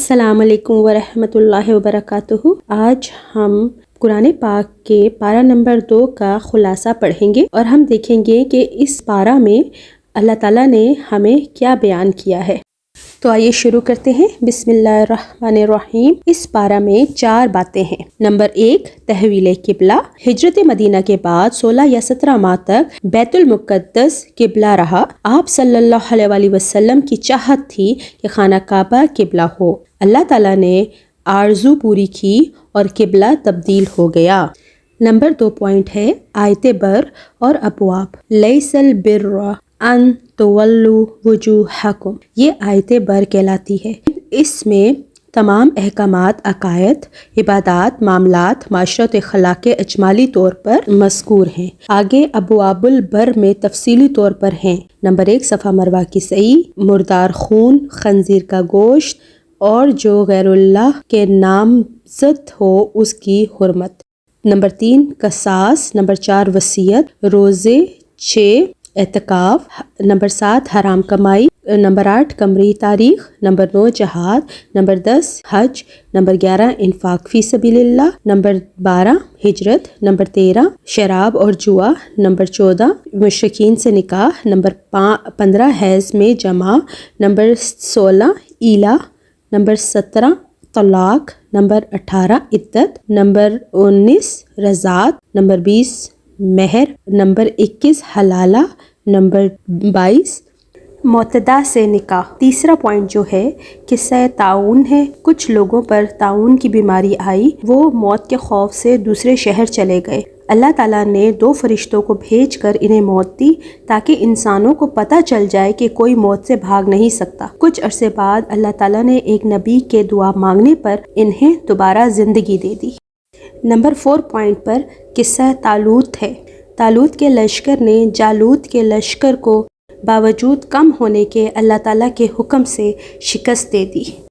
السلام علیکم ورحمۃ اللہ وبرکاتہ۔ آج ہم قرآن پاک کے پارہ نمبر 2 کا خلاصہ پڑھیں گے اور ہم دیکھیں گے کہ اس پارہ میں اللہ تعالیٰ نے ہمیں کیا بیان کیا ہے۔ تو آئیے شروع کرتے ہیں۔ بسم اللہ الرحمن الرحیم۔ اس پارہ میں 4 باتیں ہیں۔ نمبر 1، تحویل قبلہ۔ ہجرت مدینہ کے بعد 16 یا 17 ماہ تک بیت المقدس قبلہ رہا۔ آپ صلی اللہ علیہ وآلہ وسلم کی چاہت تھی کہ خانہ کعبہ قبلہ ہو۔ اللہ تعالیٰ نے آرزو پوری کی اور قبلہ تبدیل ہو گیا۔ نمبر 2 پوائنٹ ہے آیت بر اور ابواب۔ لیس البر ان تولوا وجوہکم، یہ آیت بر کہلاتی ہے۔ اس میں تمام احکامات، عقائد، عبادات، معاملات، معاشرت، اخلاق اجمالی طور پر مذکور ہیں۔ آگے ابواب البر میں تفصیلی طور پر ہیں۔ نمبر 1، صفا مروہ کی سعی، مردار خون، خنزیر کا گوشت اور جو غیر اللہ کے نامزد ہو اس کی حرمت۔ نمبر 3، قصاص۔ نمبر 4، وصیت، روزے۔ 6، اعتکاف۔ نمبر 7، حرام کمائی۔ نمبر 8، قمری تاریخ۔ نمبر 9، جہاد۔ نمبر 10، حج۔ نمبر 11، انفاق فی سبیل اللہ۔ نمبر 12، ہجرت۔ نمبر 13، شراب اور جوا۔ نمبر 14، مشرکین سے نکاح۔ نمبر 15، حیض میں جمع۔ نمبر 16، ایلا۔ نمبر 17، طلاق۔ نمبر 18، عدت۔ نمبر 19، رضاعت۔ نمبر 20، مہر۔ نمبر 21، حلالہ۔ نمبر 22، معتدہ سے نکاح۔ تیسرا پوائنٹ جو ہے قصہ طاعون ہے۔ کچھ لوگوں پر طاعون کی بیماری آئی، وہ موت کے خوف سے دوسرے شہر چلے گئے۔ اللہ تعالیٰ نے 2 فرشتوں کو بھیج کر انہیں موت دی تاکہ انسانوں کو پتہ چل جائے کہ کوئی موت سے بھاگ نہیں سکتا۔ کچھ عرصے بعد اللہ تعالیٰ نے ایک نبی کے دعا مانگنے پر انہیں دوبارہ زندگی دے دی۔ نمبر 4 پوائنٹ پر قصہ طالوت ہے۔ طالوت کے لشکر نے جالوت کے لشکر کو باوجود کم ہونے کے اللہ تعالیٰ کے حکم سے شکست دے دی۔